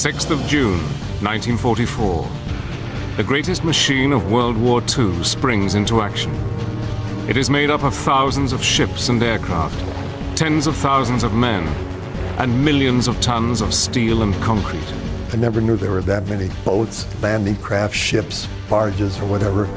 6th of June, 1944. The greatest machine of World War II springs into action. It is made up of thousands of ships and aircraft, tens of thousands of men, and millions of tons of steel and concrete. I never knew there were that many boats, landing craft, ships, barges, or whatever,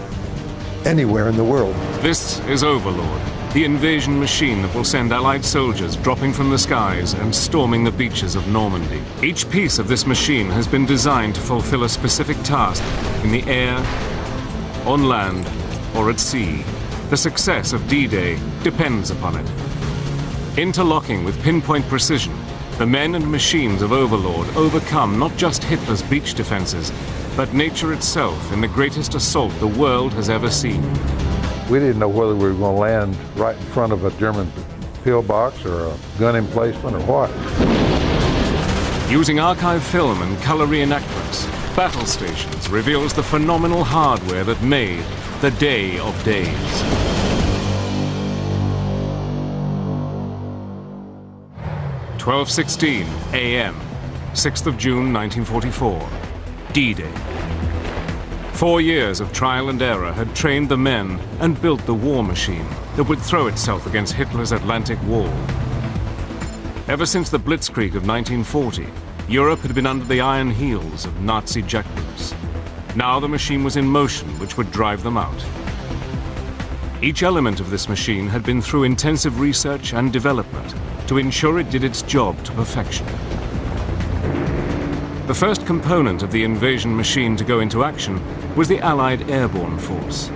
anywhere in the world. This is Overlord, the invasion machine that will send Allied soldiers dropping from the skies and storming the beaches of Normandy. Each piece of this machine has been designed to fulfill a specific task in the air, on land, or at sea. The success of D-Day depends upon it. Interlocking with pinpoint precision, the men and machines of Overlord overcome not just Hitler's beach defenses, but nature itself in the greatest assault the world has ever seen. We didn't know whether we were going to land right in front of a German pillbox or a gun emplacement or what. Using archive film and color reenactments, Battle Stations reveals the phenomenal hardware that made the Day of Days. "12:16 a.m., 6th of June 1944, D-Day. 4 years of trial and error had trained the men and built the war machine that would throw itself against Hitler's Atlantic Wall. Ever since the Blitzkrieg of 1940, Europe had been under the iron heels of Nazi jackboots. Now the machine was in motion, which would drive them out. Each element of this machine had been through intensive research and development to ensure it did its job to perfection. The first component of the invasion machine to go into action was the Allied Airborne Force.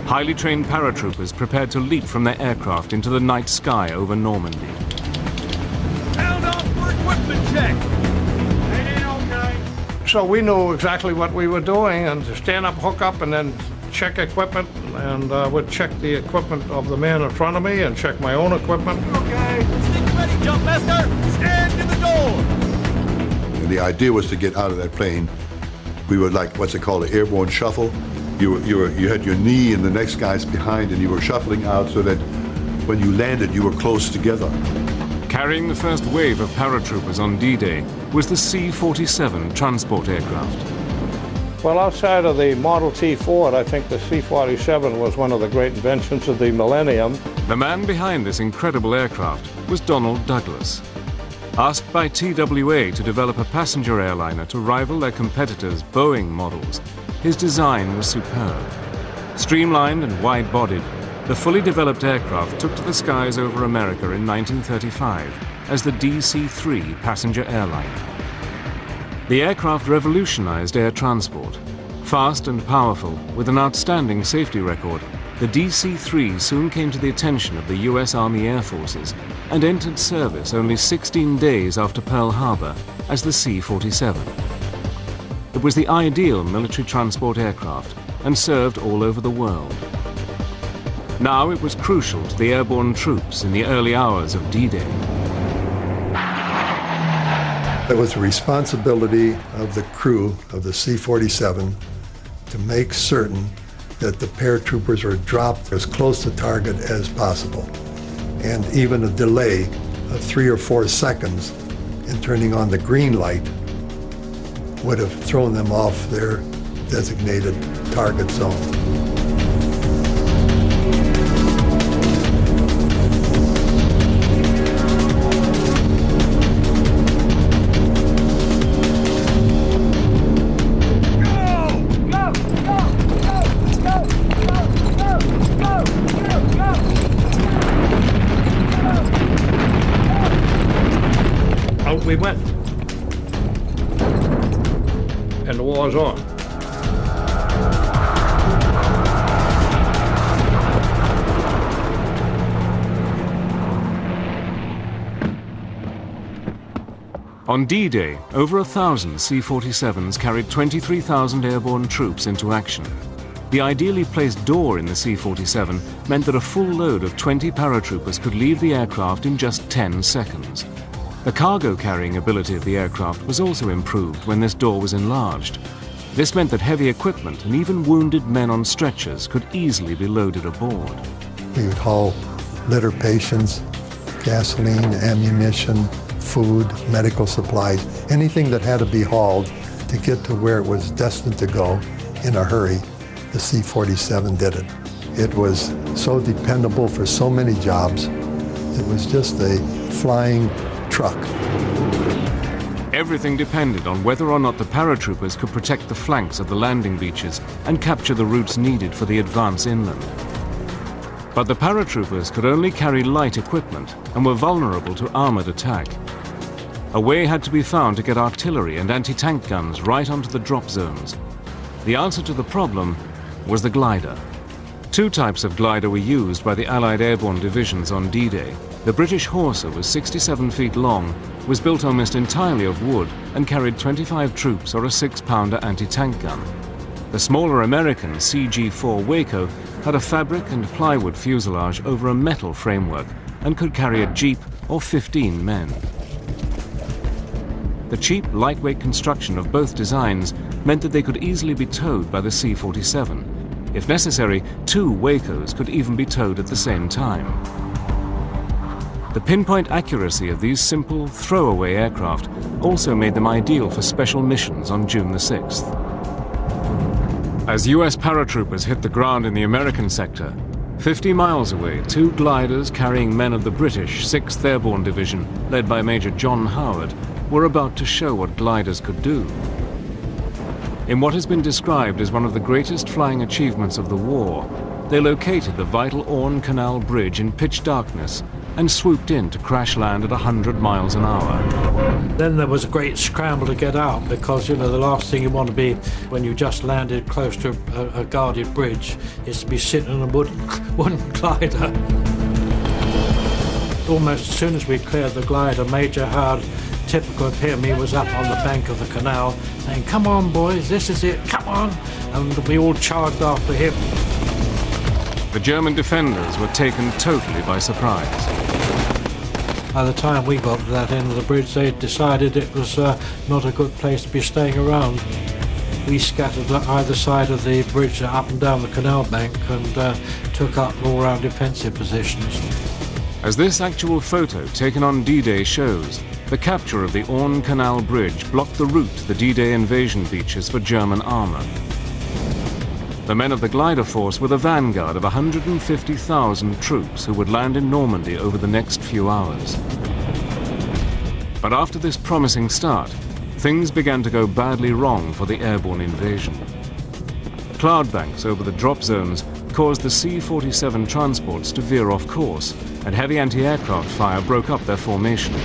Highly trained paratroopers prepared to leap from their aircraft into the night sky over Normandy. Sound off for equipment check. So we knew exactly what we were doing, and to stand up, hook up, and then check equipment, and would check the equipment of the man in front of me and check my own equipment. Okay, stick ready, jump master. Stand in the door. And the idea was to get out of that plane. We were like what's it called, an airborne shuffle. You had your knee in the next guy's behind, and you were shuffling out so that when you landed, you were close together. Carrying the first wave of paratroopers on D-Day was the C-47 transport aircraft. Well, outside of the Model T Ford, I think the C-47 was one of the great inventions of the millennium. The man behind this incredible aircraft was Donald Douglas. Asked by TWA to develop a passenger airliner to rival their competitors' Boeing models, his design was superb. Streamlined and wide-bodied, the fully developed aircraft took to the skies over America in 1935 as the DC-3 passenger airliner. The aircraft revolutionized air transport. Fast and powerful, with an outstanding safety record, the DC-3 soon came to the attention of the U.S. Army Air Forces and entered service only 16 days after Pearl Harbor as the C-47. It was the ideal military transport aircraft and served all over the world. Now it was crucial to the airborne troops in the early hours of D-Day. It was the responsibility of the crew of the C-47 to make certain that the paratroopers were dropped as close to target as possible. And even a delay of 3 or 4 seconds in turning on the green light would have thrown them off their designated target zone. Out we went. And the war's on. On D-Day, over 1,000 C-47s carried 23,000 airborne troops into action. The ideally placed door in the C-47 meant that a full load of 20 paratroopers could leave the aircraft in just 10 seconds. The cargo carrying ability of the aircraft was also improved when this door was enlarged. This meant that heavy equipment and even wounded men on stretchers could easily be loaded aboard. We would haul litter patients, gasoline, ammunition, food, medical supplies, anything that had to be hauled to get to where it was destined to go in a hurry, the C-47 did it. It was so dependable for so many jobs. It was just a flying truck. Everything depended on whether or not the paratroopers could protect the flanks of the landing beaches and capture the routes needed for the advance inland. But the paratroopers could only carry light equipment and were vulnerable to armored attack. A way had to be found to get artillery and anti-tank guns right onto the drop zones. The answer to the problem was the glider. Two types of glider were used by the Allied airborne divisions on D-Day. The British Horser was 67 feet long, was built almost entirely of wood, and carried 25 troops or a 6-pounder anti-tank gun. The smaller American CG-4 Waco had a fabric and plywood fuselage over a metal framework and could carry a jeep or 15 men. The cheap, lightweight construction of both designs meant that they could easily be towed by the C-47. If necessary, 2 Wacos could even be towed at the same time. The pinpoint accuracy of these simple, throwaway aircraft also made them ideal for special missions on June the 6th. As US paratroopers hit the ground in the American sector, 50 miles away, 2 gliders carrying men of the British 6th Airborne Division, led by Major John Howard, were about to show what gliders could do. In what has been described as one of the greatest flying achievements of the war, they located the vital Orne Canal Bridge in pitch darkness and swooped in to crash land at 100 miles an hour. Then there was a great scramble to get out because, you know, the last thing you want to be when you just landed close to a guarded bridge is to be sitting in a wooden glider. Almost as soon as we cleared the glider, Major Howard, typical of him, he was up on the bank of the canal saying, "Come on, boys, this is it, come on!" And we all charged after him. The German defenders were taken totally by surprise. By the time we got to that end of the bridge, they decided it was not a good place to be staying around. We scattered on either side of the bridge up and down the canal bank and took up all-round defensive positions. As this actual photo taken on D-Day shows, the capture of the Orne Canal Bridge blocked the route to the D-Day invasion beaches for German armor. The men of the glider force were the vanguard of 150,000 troops who would land in Normandy over the next few hours. But after this promising start, things began to go badly wrong for the airborne invasion. Cloud banks over the drop zones caused the C-47 transports to veer off course, and heavy anti-aircraft fire broke up their formations.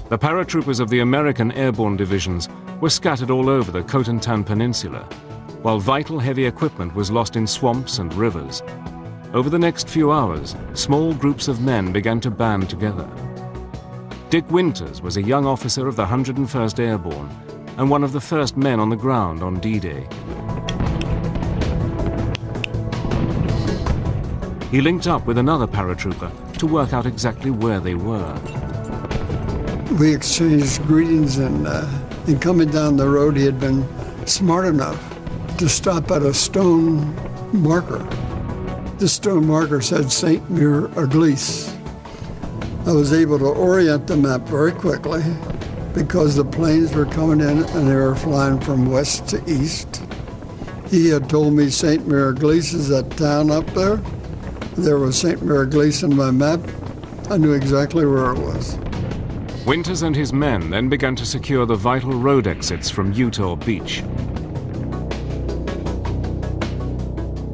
The paratroopers of the American airborne divisions were scattered all over the Cotentin Peninsula, while vital heavy equipment was lost in swamps and rivers. Over the next few hours, small groups of men began to band together. Dick Winters was a young officer of the 101st Airborne and one of the first men on the ground on D-Day. He linked up with another paratrooper to work out exactly where they were. We exchanged greetings, and coming down the road, he had been smart enough to stop at a stone marker. This stone marker said St. Mir Église. I was able to orient the map very quickly because the planes were coming in and they were flying from west to east. He had told me St. Mir Église is that town up there. There was St. Mir Église in my map. I knew exactly where it was. Winters and his men then began to secure the vital road exits from Utah Beach.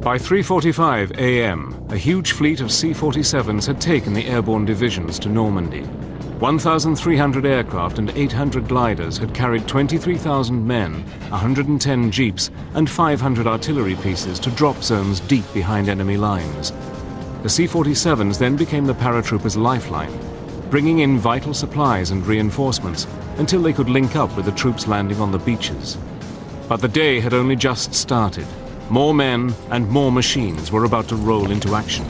By 3:45 a.m., a huge fleet of C-47s had taken the airborne divisions to Normandy. 1,300 aircraft and 800 gliders had carried 23,000 men, 110 jeeps, and 500 artillery pieces to drop zones deep behind enemy lines. The C-47s then became the paratroopers' lifeline, bringing in vital supplies and reinforcements until they could link up with the troops landing on the beaches. But the day had only just started. More men and more machines were about to roll into action.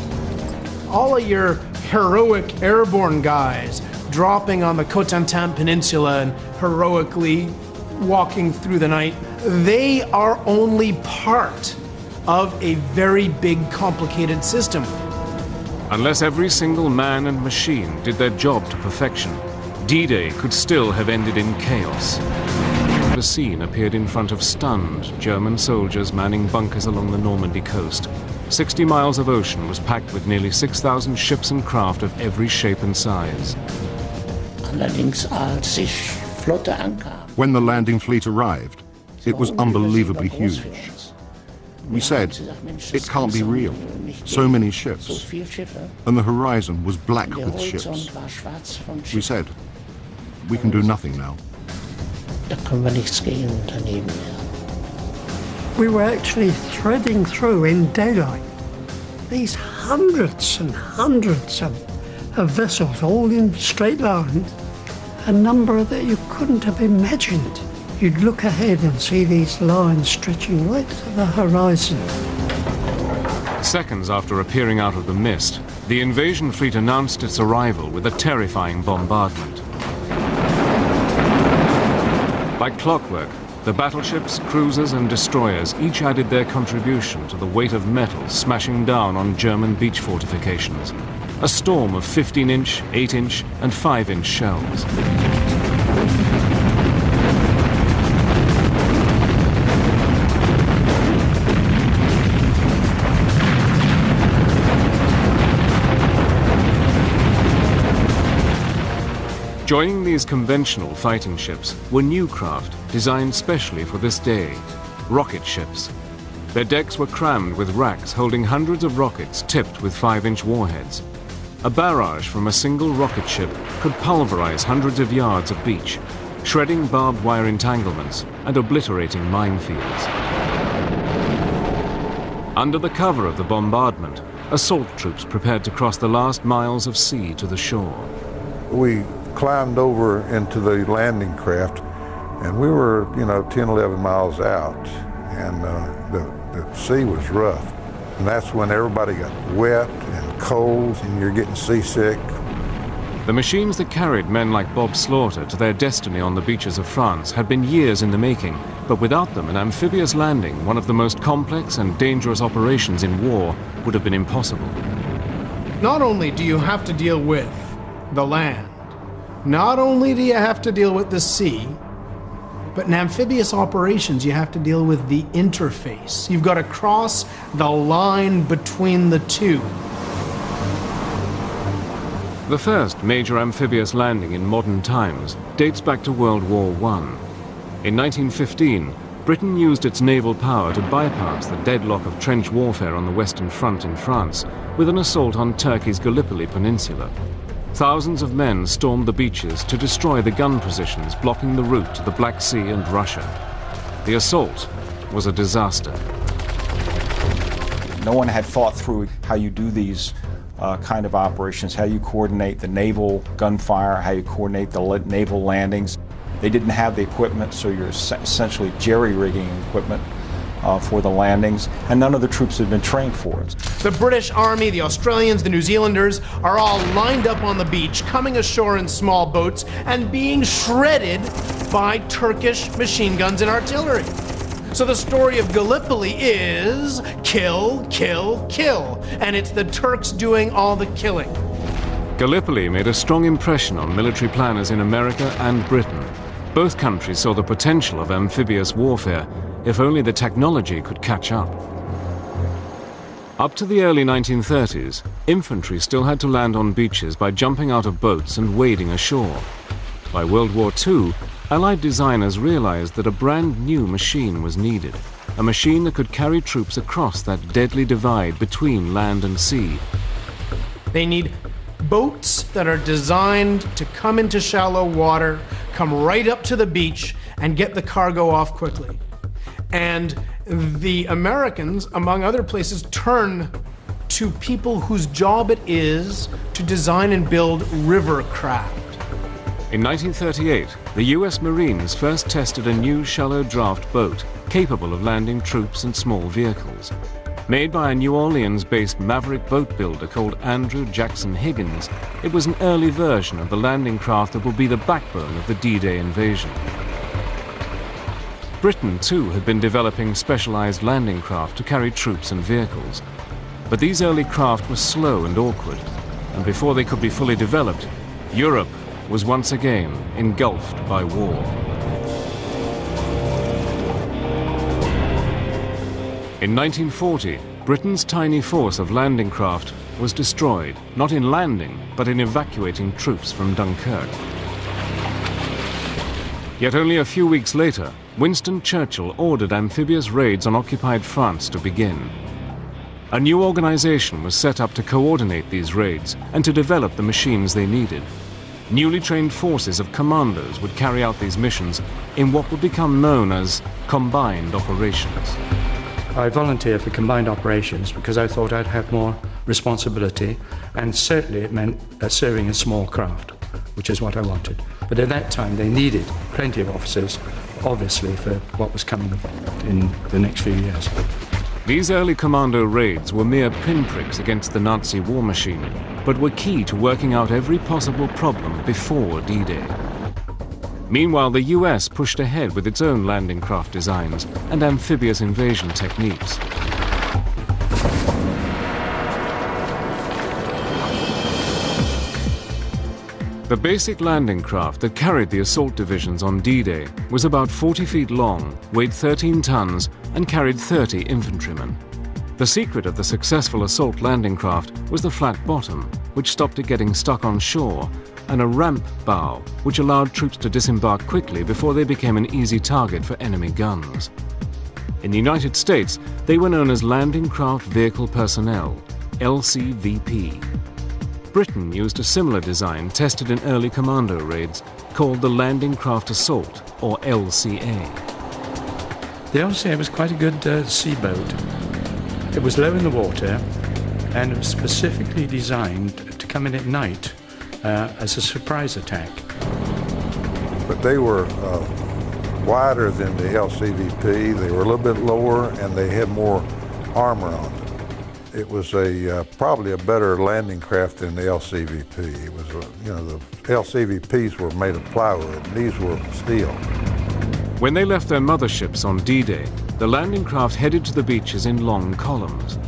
All of your heroic airborne guys dropping on the Cotentin Peninsula and heroically walking through the night, they are only part of a very big, complicated system. Unless every single man and machine did their job to perfection, D-Day could still have ended in chaos. The scene appeared in front of stunned German soldiers manning bunkers along the Normandy coast. 60 miles of ocean was packed with nearly 6,000 ships and craft of every shape and size. When the landing fleet arrived, it was unbelievably huge. We said, it can't be real. So many ships. And the horizon was black with ships. We said, we can do nothing now. We were actually threading through in daylight these hundreds and hundreds of vessels, all in straight lines, a number that you couldn't have imagined. You'd look ahead and see these lines stretching right to the horizon. Seconds after appearing out of the mist, the invasion fleet announced its arrival with a terrifying bombardment. Like clockwork, the battleships, cruisers and destroyers each added their contribution to the weight of metal smashing down on German beach fortifications. A storm of 15-inch, 8-inch and 5-inch shells. Joining these conventional fighting ships were new craft designed specially for this day, rocket ships. Their decks were crammed with racks holding hundreds of rockets tipped with 5-inch warheads. A barrage from a single rocket ship could pulverize hundreds of yards of beach, shredding barbed wire entanglements and obliterating minefields. Under the cover of the bombardment, assault troops prepared to cross the last miles of sea to the shore. We climbed over into the landing craft, and we were, 10, 11 miles out, and the sea was rough. And that's when everybody got wet and cold, and you're getting seasick. The machines that carried men like Bob Slaughter to their destiny on the beaches of France had been years in the making, but without them, an amphibious landing, one of the most complex and dangerous operations in war, would have been impossible. Not only do you have to deal with the land, not only do you have to deal with the sea, but in amphibious operations, you have to deal with the interface. You've got to cross the line between the two. The first major amphibious landing in modern times dates back to World War I. In 1915, Britain used its naval power to bypass the deadlock of trench warfare on the Western Front in France with an assault on Turkey's Gallipoli Peninsula. Thousands of men stormed the beaches to destroy the gun positions blocking the route to the Black Sea and Russia. The assault was a disaster. No one had thought through how you do these kind of operations, how you coordinate the naval gunfire, how you coordinate the naval landings. They didn't have the equipment, so you're essentially jerry-rigging equipment for the landings, and none of the troops had been trained for it. The British Army, the Australians, the New Zealanders are all lined up on the beach, coming ashore in small boats and being shredded by Turkish machine guns and artillery. So the story of Gallipoli is kill, kill, kill, and it's the Turks doing all the killing. Gallipoli made a strong impression on military planners in America and Britain. Both countries saw the potential of amphibious warfare, if only the technology could catch up. Up to the early 1930s, infantry still had to land on beaches by jumping out of boats and wading ashore. By World War II, Allied designers realized that a brand new machine was needed, a machine that could carry troops across that deadly divide between land and sea. They need boats that are designed to come into shallow water, come right up to the beach, and get the cargo off quickly. And the Americans, among other places, turn to people whose job it is to design and build river craft. In 1938, the US Marines first tested a new shallow draft boat capable of landing troops and small vehicles. Made by a New Orleans-based maverick boat builder called Andrew Jackson Higgins, it was an early version of the landing craft that would be the backbone of the D-Day invasion. Britain, too, had been developing specialized landing craft to carry troops and vehicles. But these early craft were slow and awkward, and before they could be fully developed, Europe was once again engulfed by war. In 1940, Britain's tiny force of landing craft was destroyed, not in landing, but in evacuating troops from Dunkirk. Yet only a few weeks later, Winston Churchill ordered amphibious raids on occupied France to begin. A new organization was set up to coordinate these raids and to develop the machines they needed. Newly trained forces of commandos would carry out these missions in what would become known as combined operations. I volunteered for combined operations because I thought I'd have more responsibility, and certainly it meant serving in small craft, which is what I wanted. But at that time they needed plenty of officers, obviously, for what was coming in the next few years. These early commando raids were mere pinpricks against the Nazi war machine, but were key to working out every possible problem before D-Day. Meanwhile, the US pushed ahead with its own landing craft designs and amphibious invasion techniques. The basic landing craft that carried the assault divisions on D-Day was about 40 feet long, weighed 13 tons, and carried 30 infantrymen. The secret of the successful assault landing craft was the flat bottom, which stopped it getting stuck on shore, and a ramp bow, which allowed troops to disembark quickly before they became an easy target for enemy guns. In the United States, they were known as Landing Craft Vehicle Personnel, LCVP. Britain used a similar design tested in early commando raids called the Landing Craft Assault, or LCA. The LCA was quite a good sea boat. It was low in the water and it was specifically designed to come in at night as a surprise attack. But they were wider than the LCVP. They were a little bit lower and they had more armor on them. It was probably a better landing craft than the LCVP. It was, the LCVPs were made of plywood, and these were steel. When they left their motherships on D-Day, the landing craft headed to the beaches in long columns.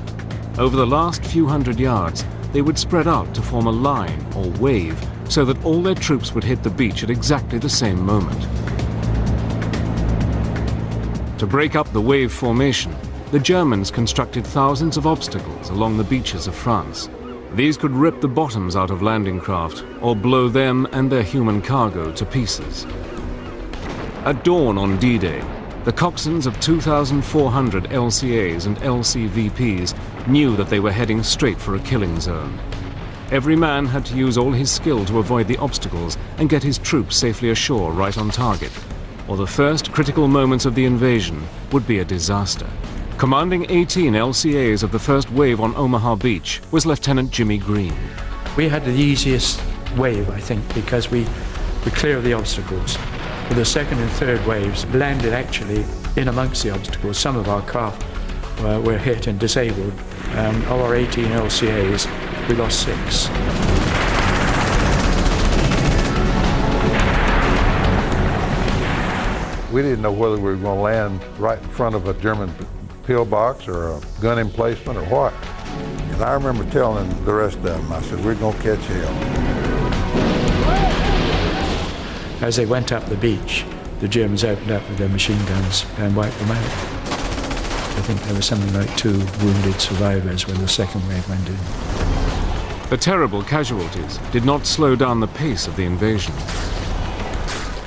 Over the last few hundred yards, they would spread out to form a line or wave so that all their troops would hit the beach at exactly the same moment. To break up the wave formation, the Germans constructed thousands of obstacles along the beaches of France. These could rip the bottoms out of landing craft or blow them and their human cargo to pieces. At dawn on D-Day, the coxswains of 2,400 LCAs and LCVPs knew that they were heading straight for a killing zone. Every man had to use all his skill to avoid the obstacles and get his troops safely ashore right on target, or the first critical moments of the invasion would be a disaster. Commanding 18 LCAs of the first wave on Omaha Beach was Lieutenant Jimmy Green. We had the easiest wave, I think, because we were clear of the obstacles. The second and third waves landed actually in amongst the obstacles. Some of our craft were hit and disabled. Of our 18 LCAs, we lost 6. We didn't know whether we were going to land right in front of a German pillbox or a gun emplacement or what. And I remember telling the rest of them, I said, we're going to catch hell. As they went up the beach, the Germans opened up with their machine guns and wiped them out. I think there was something like 2 wounded survivors when the second wave went in. The terrible casualties did not slow down the pace of the invasion.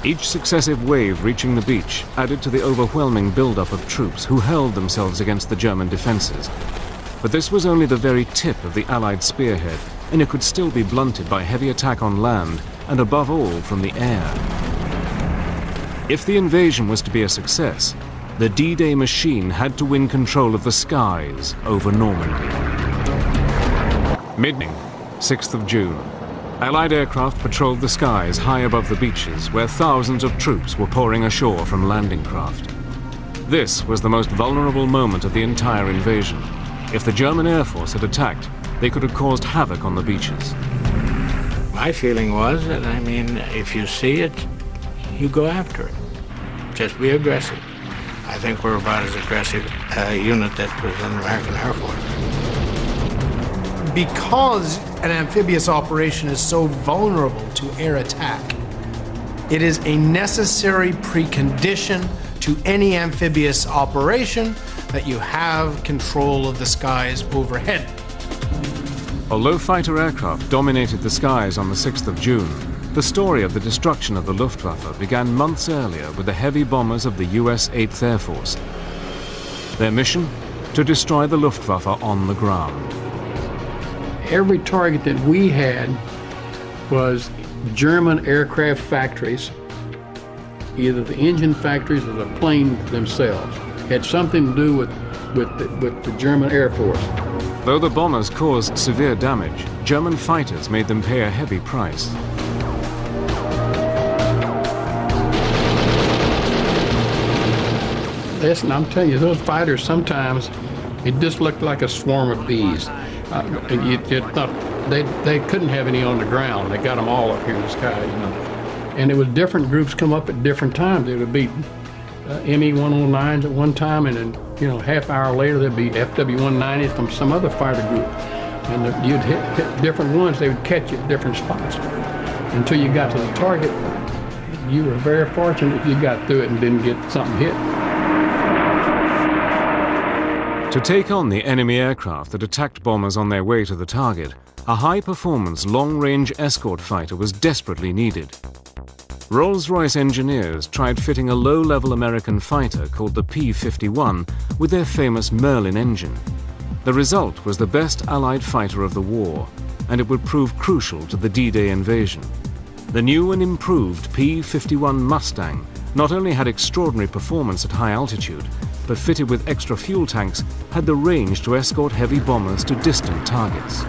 Each successive wave reaching the beach added to the overwhelming buildup of troops who hurled themselves against the German defenses. But this was only the very tip of the Allied spearhead, and it could still be blunted by heavy attack on land and above all from the air. If the invasion was to be a success, the D-Day machine had to win control of the skies over Normandy. Midnight, 6th of June. Allied aircraft patrolled the skies high above the beaches where thousands of troops were pouring ashore from landing craft. This was the most vulnerable moment of the entire invasion. If the German Air Force had attacked, they could have caused havoc on the beaches. My feeling was that, if you see it, you go after it. Just be aggressive. I think we're about as aggressive a unit that was in the American Air Force. because an amphibious operation is so vulnerable to air attack, it is a necessary precondition to any amphibious operation that you have control of the skies overhead. Although fighter aircraft dominated the skies on the 6th of June, the story of the destruction of the Luftwaffe began months earlier with the heavy bombers of the US 8th Air Force. Their mission? To destroy the Luftwaffe on the ground. Every target that we had was German aircraft factories, either the engine factories or the plane themselves. It had something to do with the German Air Force. Though the bombers caused severe damage, German fighters made them pay a heavy price. Listen, I'm telling you, those fighters sometimes, it just looked like a swarm of bees. They couldn't have any on the ground. They got them all up here in the sky, you know. And it was different groups come up at different times. They would be ME-109s at one time, and then, you know, half hour later there'd be FW-190s from some other fighter group. And you'd hit different ones. They would catch you at different spots. Until you got to the target, you were very fortunate if you got through it and didn't get something hit. To take on the enemy aircraft that attacked bombers on their way to the target, a high-performance, long-range escort fighter was desperately needed. Rolls-Royce engineers tried fitting a low-level American fighter called the P-51 with their famous Merlin engine. The result was the best Allied fighter of the war, and it would prove crucial to the D-Day invasion. The new and improved P-51 Mustang not only had extraordinary performance at high altitude, but fitted with extra fuel tanks, had the range to escort heavy bombers to distant targets.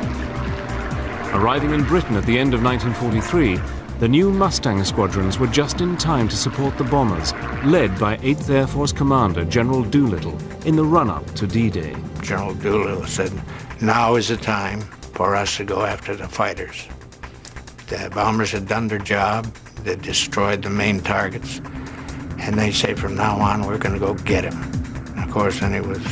Arriving in Britain at the end of 1943, the new Mustang squadrons were just in time to support the bombers, led by 8th Air Force Commander General Doolittle in the run-up to D-Day. General Doolittle said, now is the time for us to go after the fighters. The bombers had done their job, they destroyed the main targets, and they say from now on we're going to go get them. Of course, then it was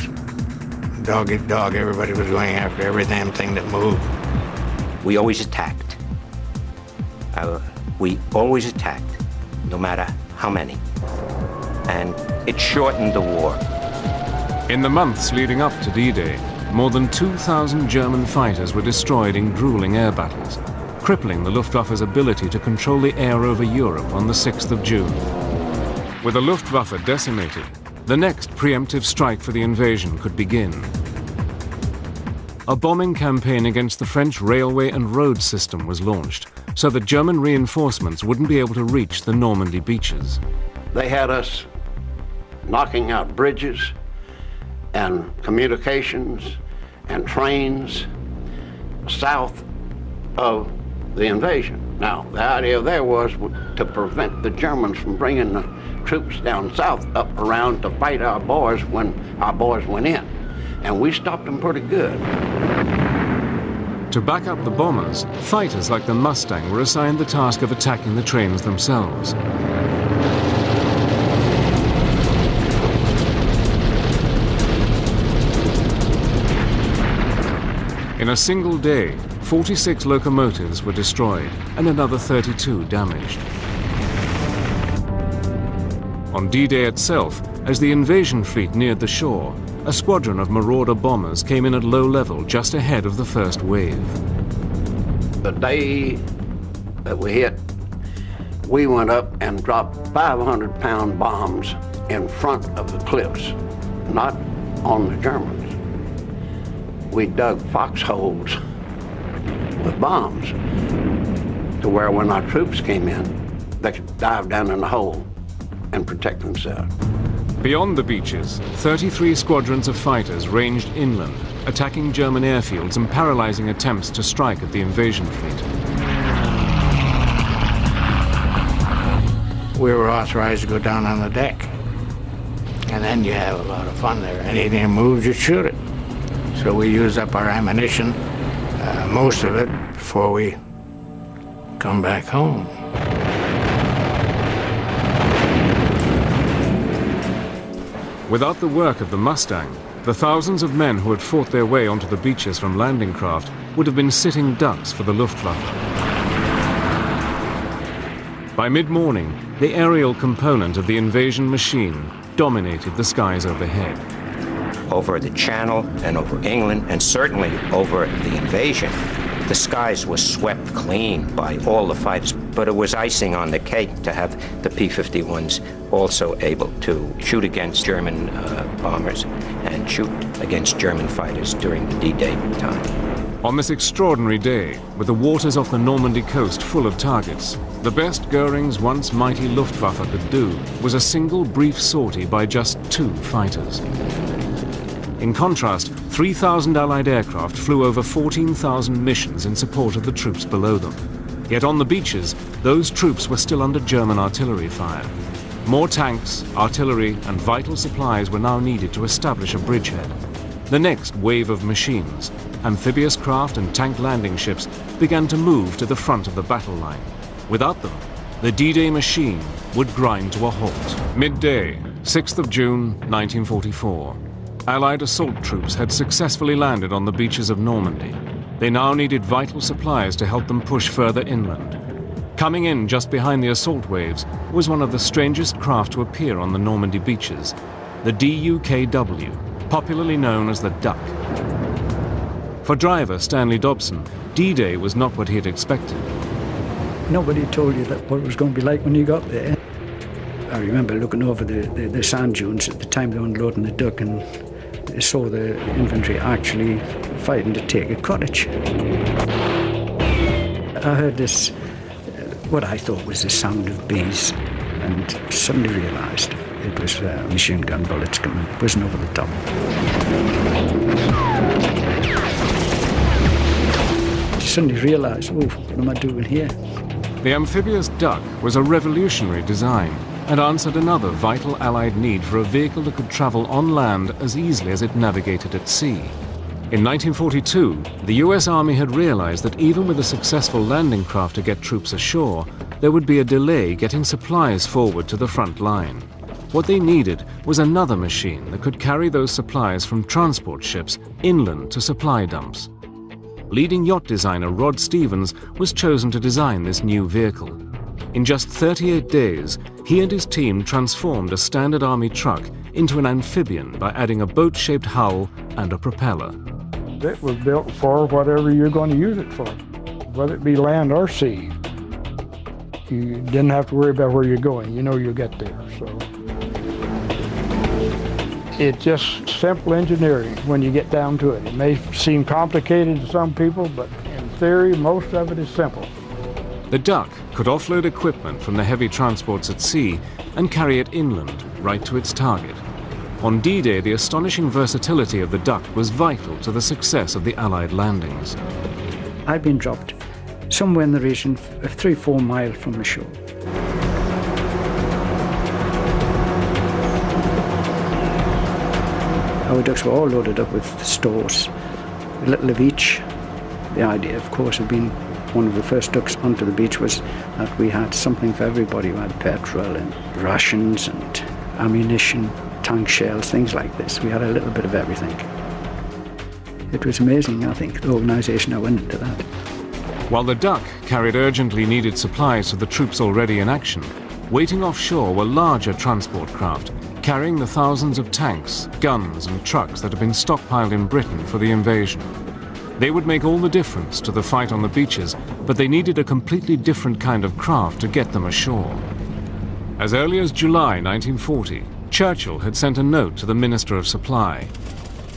dog eat dog. Everybody was going after every damn thing that moved. We always attacked. We always attacked, no matter how many. And it shortened the war. In the months leading up to D-Day, more than 2,000 German fighters were destroyed in grueling air battles, crippling the Luftwaffe's ability to control the air over Europe on the 6th of June. With the Luftwaffe decimated, the next preemptive strike for the invasion could begin. A bombing campaign against the French railway and road system was launched, so that German reinforcements wouldn't be able to reach the Normandy beaches. They had us knocking out bridges and communications and trains south of the invasion. Now, the idea there was to prevent the Germans from bringing the troops down south up around to fight our boys when our boys went in. And we stopped them pretty good. To back up the bombers, fighters like the Mustang were assigned the task of attacking the trains themselves. In a single day, 46 locomotives were destroyed and another 32 damaged. On D-Day itself, as the invasion fleet neared the shore, a squadron of Marauder bombers came in at low level just ahead of the first wave. The day that we hit, we went up and dropped 500-pound bombs in front of the cliffs, not on the Germans. We dug foxholes with bombs to where when our troops came in, they could dive down in the hole and protect themselves. Beyond the beaches, 33 squadrons of fighters ranged inland, attacking German airfields and paralyzing attempts to strike at the invasion fleet. We were authorized to go down on the deck. And then you have a lot of fun there. Anything that moves, you shoot it. So we used up our ammunition, most of it, before we come back home. Without the work of the Mustang, the thousands of men who had fought their way onto the beaches from landing craft would have been sitting ducks for the Luftwaffe. By mid-morning, the aerial component of the invasion machine dominated the skies overhead. Over the Channel and over England, and certainly over the invasion, the skies were swept clean by all the fighters, but it was icing on the cake to have the P-51s also able to shoot against German bombers and shoot against German fighters during the D-Day time. On this extraordinary day, with the waters off the Normandy coast full of targets, the best Goering's once mighty Luftwaffe could do was a single brief sortie by just 2 fighters. In contrast, 3,000 Allied aircraft flew over 14,000 missions in support of the troops below them. Yet on the beaches, those troops were still under German artillery fire. More tanks, artillery, and vital supplies were now needed to establish a bridgehead. The next wave of machines, amphibious craft and tank landing ships, began to move to the front of the battle line. Without them, the D-Day machine would grind to a halt. Midday, 6th of June, 1944. Allied assault troops had successfully landed on the beaches of Normandy. They now needed vital supplies to help them push further inland. Coming in just behind the assault waves was one of the strangest craft to appear on the Normandy beaches, the DUKW, popularly known as the Duck. For driver Stanley Dobson, D-Day was not what he had expected. Nobody told you that what it was going to be like when you got there. I remember looking over the sand dunes at the time they were unloading the Duck and saw the infantry actually fighting to take a cottage. I heard this, what I thought was the sound of bees, and suddenly realised it was machine gun bullets coming, whizzing over the top. Suddenly realised, oh, what am I doing here? The amphibious Duck was a revolutionary design and answered another vital Allied need for a vehicle that could travel on land as easily as it navigated at sea. In 1942, the US Army had realized that even with a successful landing craft to get troops ashore, there would be a delay getting supplies forward to the front line. What they needed was another machine that could carry those supplies from transport ships inland to supply dumps. Leading yacht designer Rod Stevens was chosen to design this new vehicle. In just 38 days, he and his team transformed a standard Army truck into an amphibian by adding a boat-shaped hull and a propeller. It was built for whatever you're going to use it for, whether it be land or sea. You didn't have to worry about where you're going. You know you'll get there. So it's just simple engineering when you get down to it. It may seem complicated to some people, but in theory, most of it is simple. The Duck could offload equipment from the heavy transports at sea and carry it inland, right to its target. On D-Day, the astonishing versatility of the Duck was vital to the success of the Allied landings. I'd been dropped somewhere in the region of 3-4 miles from the shore. Our ducks were all loaded up with stores, a little of each. The idea, of course, of being one of the first ducks onto the beach was that we had something for everybody. We had petrol and rations and ammunition, tank shells, things like this. We had a little bit of everything. It was amazing, I think, the organisation that went into that. While the Duck carried urgently needed supplies to the troops already in action, waiting offshore were larger transport craft, carrying the thousands of tanks, guns and trucks that had been stockpiled in Britain for the invasion. They would make all the difference to the fight on the beaches, but they needed a completely different kind of craft to get them ashore. As early as July 1940, Churchill had sent a note to the Minister of Supply.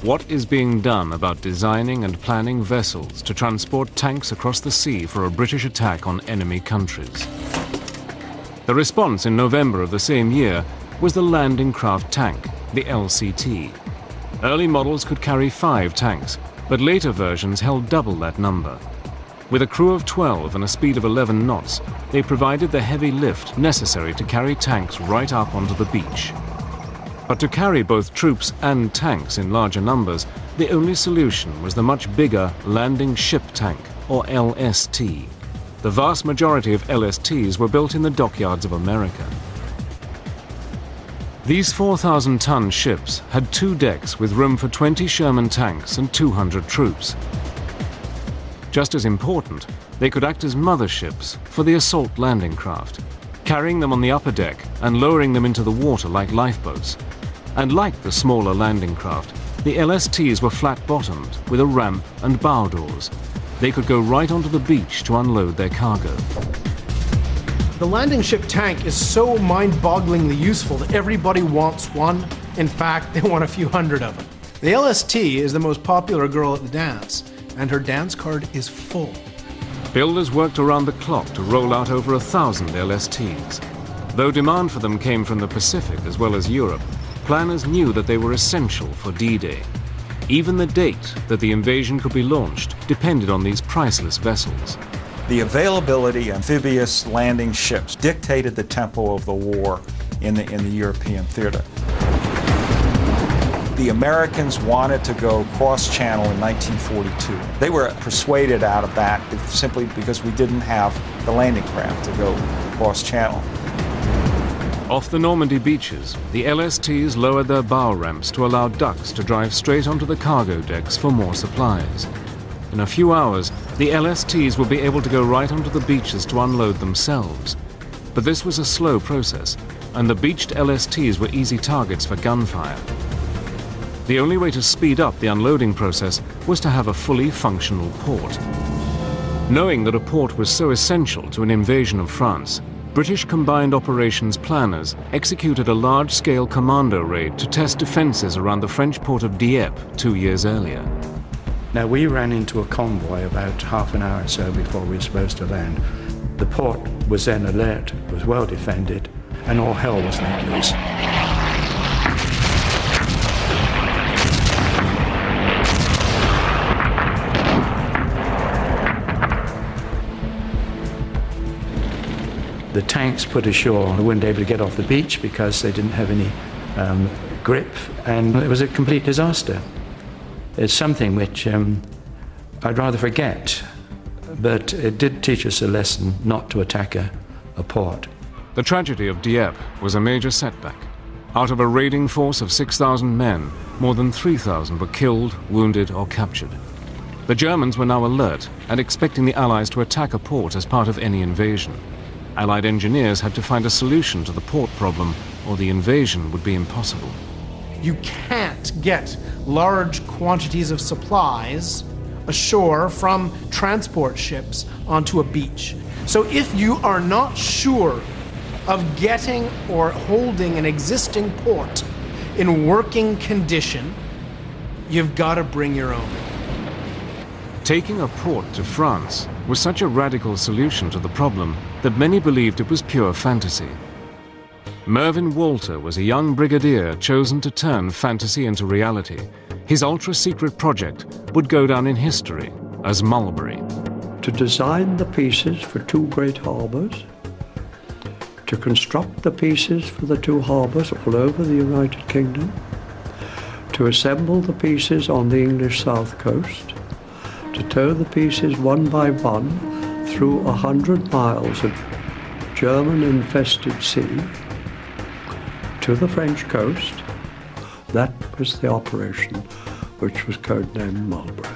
What is being done about designing and planning vessels to transport tanks across the sea for a British attack on enemy countries? The response in November of the same year was the Landing Craft Tank, the LCT. Early models could carry 5 tanks, but later versions held double that number. With a crew of 12 and a speed of 11 knots, they provided the heavy lift necessary to carry tanks right up onto the beach. But to carry both troops and tanks in larger numbers, the only solution was the much bigger Landing Ship Tank, or LST. The vast majority of LSTs were built in the dockyards of America. These 4,000-ton ships had 2 decks with room for 20 Sherman tanks and 200 troops. Just as important, they could act as motherships for the assault landing craft, carrying them on the upper deck and lowering them into the water like lifeboats. And like the smaller landing craft, the LSTs were flat-bottomed with a ramp and bow doors. They could go right onto the beach to unload their cargo. The landing ship tank is so mind-bogglingly useful that everybody wants one. In fact, they want a few hundred of them. The LST is the most popular girl at the dance, and her dance card is full. Builders worked around the clock to roll out over 1,000 LSTs. Though demand for them came from the Pacific as well as Europe, planners knew that they were essential for D-Day. Even the date that the invasion could be launched depended on these priceless vessels. The availability of amphibious landing ships dictated the tempo of the war in the European theater. The Americans wanted to go cross-channel in 1942. They were persuaded out of that simply because we didn't have the landing craft to go cross-channel. Off the Normandy beaches, the LSTs lowered their bow ramps to allow ducks to drive straight onto the cargo decks for more supplies. In a few hours, the LSTs would be able to go right onto the beaches to unload themselves. But this was a slow process, and the beached LSTs were easy targets for gunfire. The only way to speed up the unloading process was to have a fully functional port. Knowing that a port was so essential to an invasion of France, British Combined Operations planners executed a large-scale commando raid to test defenses around the French port of Dieppe 2 years earlier. Now, we ran into a convoy about half an hour or so before we were supposed to land. The port was then alert, was well defended, and all hell was let loose. The tanks put ashore. They weren't able to get off the beach because they didn't have any grip, and it was a complete disaster. It's something which I'd rather forget, but it did teach us a lesson not to attack a port. The tragedy of Dieppe was a major setback. Out of a raiding force of 6,000 men, more than 3,000 were killed, wounded, or captured. The Germans were now alert and expecting the Allies to attack a port as part of any invasion. Allied engineers had to find a solution to the port problem, or the invasion would be impossible. You can't get large quantities of supplies ashore from transport ships onto a beach. So if you are not sure of getting or holding an existing port in working condition, you've got to bring your own. Taking a port to France was such a radical solution to the problem that many believed it was pure fantasy. Mervyn Walter was a young brigadier chosen to turn fantasy into reality. His ultra-secret project would go down in history as Mulberry. To design the pieces for 2 great harbours, to construct the pieces for the 2 harbours all over the United Kingdom, to assemble the pieces on the English south coast, to tow the pieces one by one through 100 miles of German-infested sea to the French coast. That was the operation, which was codenamed Mulberry.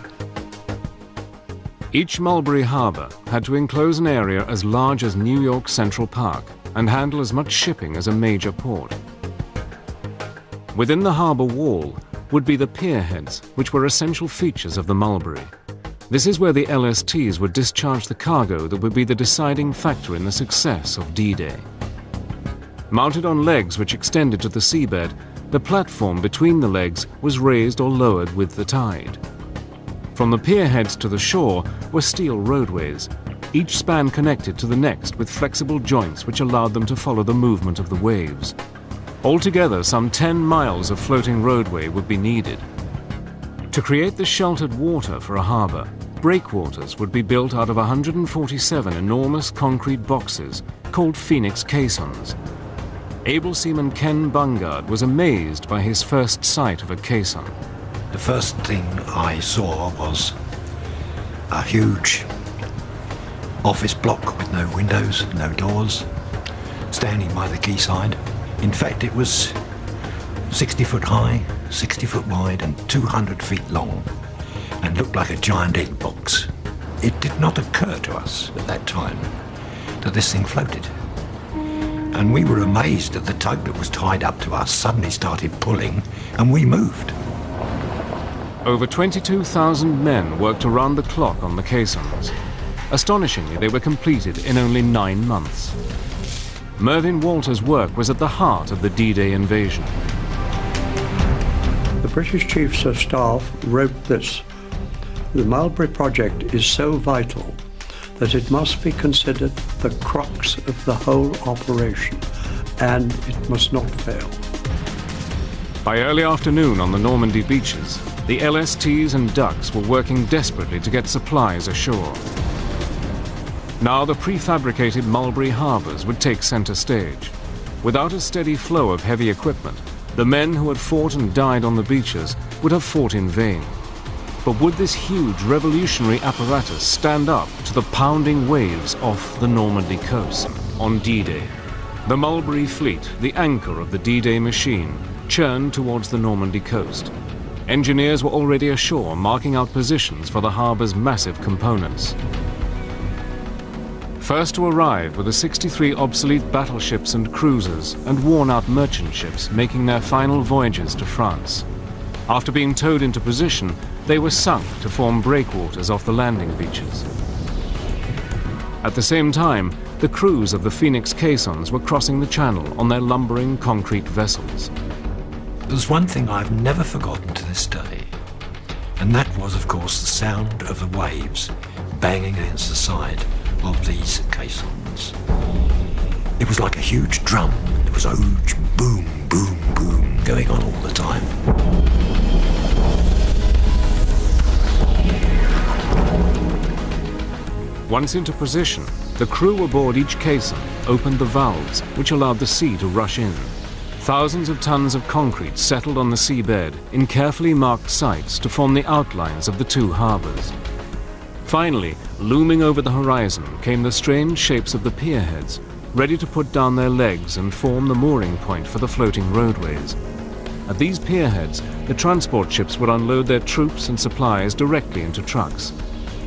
Each Mulberry harbour had to enclose an area as large as New York Central Park and handle as much shipping as a major port. Within the harbour wall would be the pierheads, which were essential features of the Mulberry. This is where the LSTs would discharge the cargo that would be the deciding factor in the success of D-Day. Mounted on legs which extended to the seabed, the platform between the legs was raised or lowered with the tide. From the pierheads to the shore were steel roadways, each span connected to the next with flexible joints which allowed them to follow the movement of the waves. Altogether, some 10 miles of floating roadway would be needed. To create the sheltered water for a harbour, breakwaters would be built out of 147 enormous concrete boxes called Phoenix caissons. Able seaman Ken Bungard was amazed by his first sight of a caisson. The first thing I saw was a huge office block with no windows, no doors, standing by the quayside. In fact, it was 60 foot high, 60 foot wide and 200 feet long, and looked like a giant egg box. It did not occur to us at that time that this thing floated. And we were amazed that the tug that was tied up to us suddenly started pulling, and we moved. Over 22,000 men worked around the clock on the caissons. Astonishingly, they were completed in only 9 months. Mervyn Walter's work was at the heart of the D-Day invasion. The British Chiefs of Staff wrote this: "The Mulberry Project is so vital that it must be considered the crux of the whole operation, and it must not fail." By early afternoon on the Normandy beaches, the LSTs and ducks were working desperately to get supplies ashore. Now the prefabricated Mulberry harbours would take centre stage. Without a steady flow of heavy equipment, the men who had fought and died on the beaches would have fought in vain. But would this huge revolutionary apparatus stand up to the pounding waves off the Normandy coast on D-Day? The Mulberry fleet, the anchor of the D-Day machine, churned towards the Normandy coast. Engineers were already ashore marking out positions for the harbour's massive components. First to arrive were the 63 obsolete battleships and cruisers and worn-out merchant ships making their final voyages to France. After being towed into position, they were sunk to form breakwaters off the landing beaches. At the same time, the crews of the Phoenix caissons were crossing the channel on their lumbering concrete vessels. There's one thing I've never forgotten to this day, and that was, of course, the sound of the waves banging against the side of these caissons. It was like a huge drum. There was a huge boom, boom, boom going on all the time. Once into position, the crew aboard each caisson opened the valves which allowed the sea to rush in. Thousands of tons of concrete settled on the seabed in carefully marked sites to form the outlines of the two harbours. Finally, looming over the horizon came the strange shapes of the pierheads, ready to put down their legs and form the mooring point for the floating roadways. At these pierheads, the transport ships would unload their troops and supplies directly into trucks.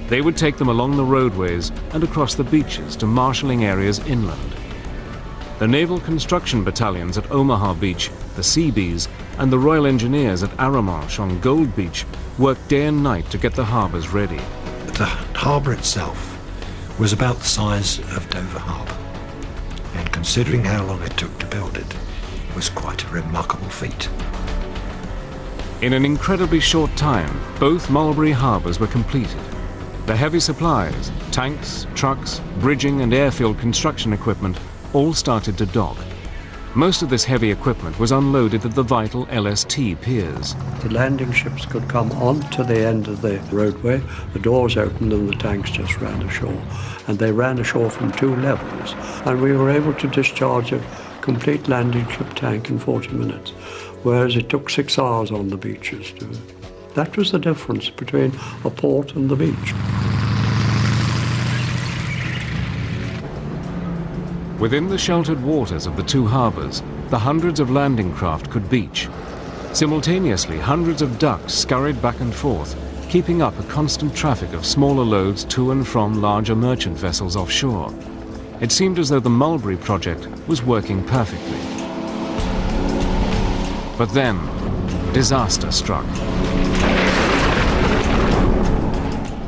They would take them along the roadways and across the beaches to marshalling areas inland. The Naval Construction Battalions at Omaha Beach, the Seabees, and the Royal Engineers at Arromanches on Gold Beach worked day and night to get the harbours ready. The harbour itself was about the size of Dover Harbour, and considering how long it took to build it, it was quite a remarkable feat. In an incredibly short time, both Mulberry harbours were completed. The heavy supplies, tanks, trucks, bridging and airfield construction equipment all started to dock. Most of this heavy equipment was unloaded at the vital LST piers. The landing ships could come onto the end of the roadway, the doors opened and the tanks just ran ashore. And they ran ashore from 2 levels, and we were able to discharge a complete landing ship tank in 40 minutes, whereas it took 6 hours on the beaches to. That was the difference between a port and the beach. Within the sheltered waters of the two harbours, the hundreds of landing craft could beach. Simultaneously, hundreds of ducks scurried back and forth, keeping up a constant traffic of smaller loads to and from larger merchant vessels offshore. It seemed as though the Mulberry project was working perfectly. But then, disaster struck.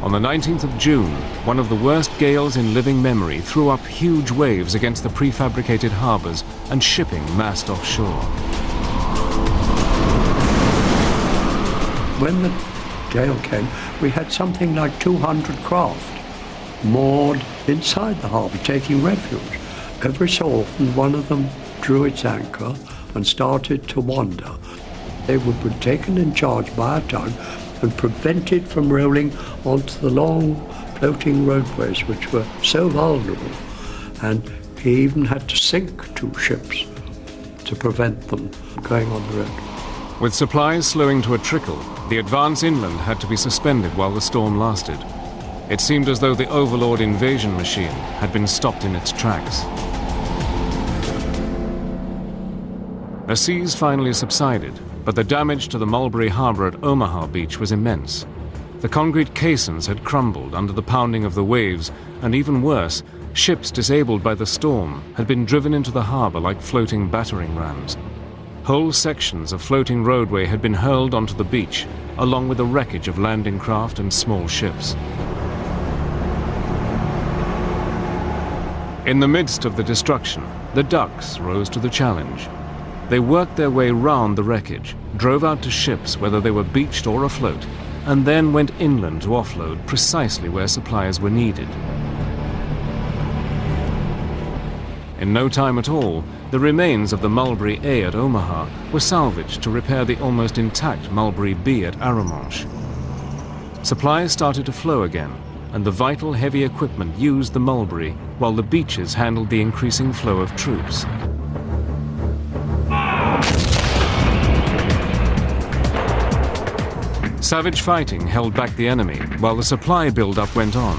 On the 19th of June, one of the worst gales in living memory threw up huge waves against the prefabricated harbours and shipping massed offshore. When the gale came, we had something like 200 craft moored inside the harbour, taking refuge. Every so often, one of them drew its anchor and started to wander. They would be taken in charge by a tug and prevented from rolling onto the long floating roadways which were so vulnerable, and he even had to sink 2 ships to prevent them going on the road. With supplies slowing to a trickle, the advance inland had to be suspended while the storm lasted. It seemed as though the Overlord invasion machine had been stopped in its tracks. The seas finally subsided, but the damage to the Mulberry Harbor at Omaha Beach was immense. The concrete caissons had crumbled under the pounding of the waves, and even worse, ships disabled by the storm had been driven into the harbor like floating battering rams. Whole sections of floating roadway had been hurled onto the beach, along with the wreckage of landing craft and small ships. In the midst of the destruction, the Ducks rose to the challenge. They worked their way round the wreckage, drove out to ships whether they were beached or afloat, and then went inland to offload precisely where supplies were needed. In no time at all, the remains of the Mulberry A at Omaha were salvaged to repair the almost intact Mulberry B at Arromanches. Supplies started to flow again, and the vital heavy equipment used the Mulberry while the beaches handled the increasing flow of troops. Savage fighting held back the enemy while the supply build-up went on.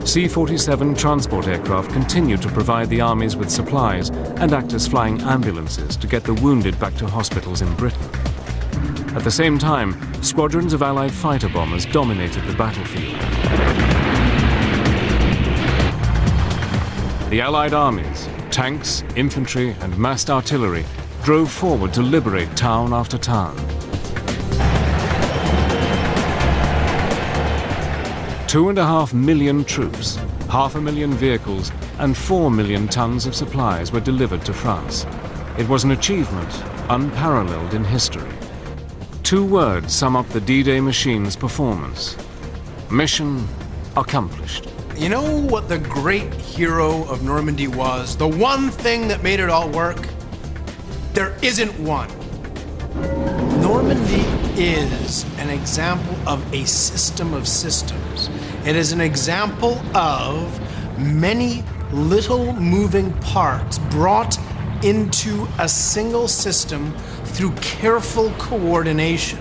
C-47 transport aircraft continued to provide the armies with supplies and act as flying ambulances to get the wounded back to hospitals in Britain. At the same time, squadrons of Allied fighter bombers dominated the battlefield. The Allied armies, tanks, infantry, and massed artillery drove forward to liberate town after town. 2.5 million troops, 500,000 vehicles, and 4 million tons of supplies were delivered to France. It was an achievement unparalleled in history. 2 words sum up the D-Day machine's performance: mission accomplished. You know what the great hero of Normandy was? The one thing that made it all work? There isn't one. Normandy is an example of a system of systems. It is an example of many little moving parts brought into a single system through careful coordination.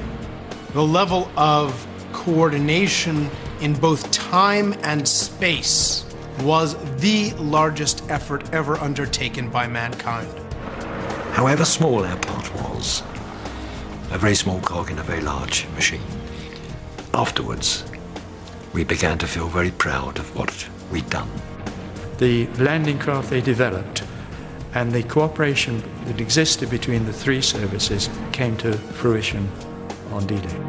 The level of coordination in both time and space was the largest effort ever undertaken by mankind. However small our part was, a very small cog in a very large machine, afterwards we began to feel very proud of what we'd done. The landing craft they developed and the cooperation that existed between the 3 services came to fruition on D-Day.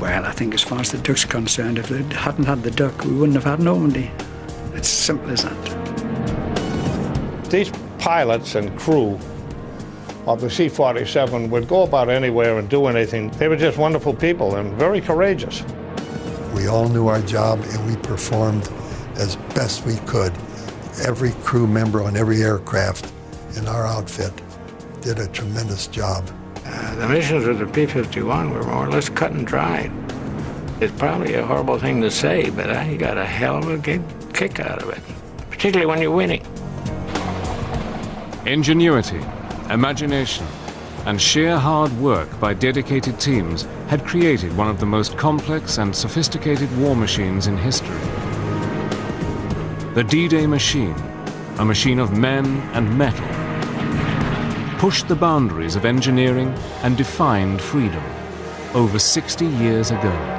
Well, I think as far as the Duck's concerned, if they hadn't had the Duck, we wouldn't have had Normandy. It's as simple as that. These pilots and crew of the C-47 would go about anywhere and do anything. They were just wonderful people and very courageous. We all knew our job and we performed as best we could. Every crew member on every aircraft in our outfit did a tremendous job. The missions with the P-51 were more or less cut and dried. It's probably a horrible thing to say, but I got a hell of a kick out of it, particularly when you're winning. Ingenuity, imagination, and sheer hard work by dedicated teams had created one of the most complex and sophisticated war machines in history. The D-Day machine, a machine of men and metal, pushed the boundaries of engineering and defined freedom over 60 years ago.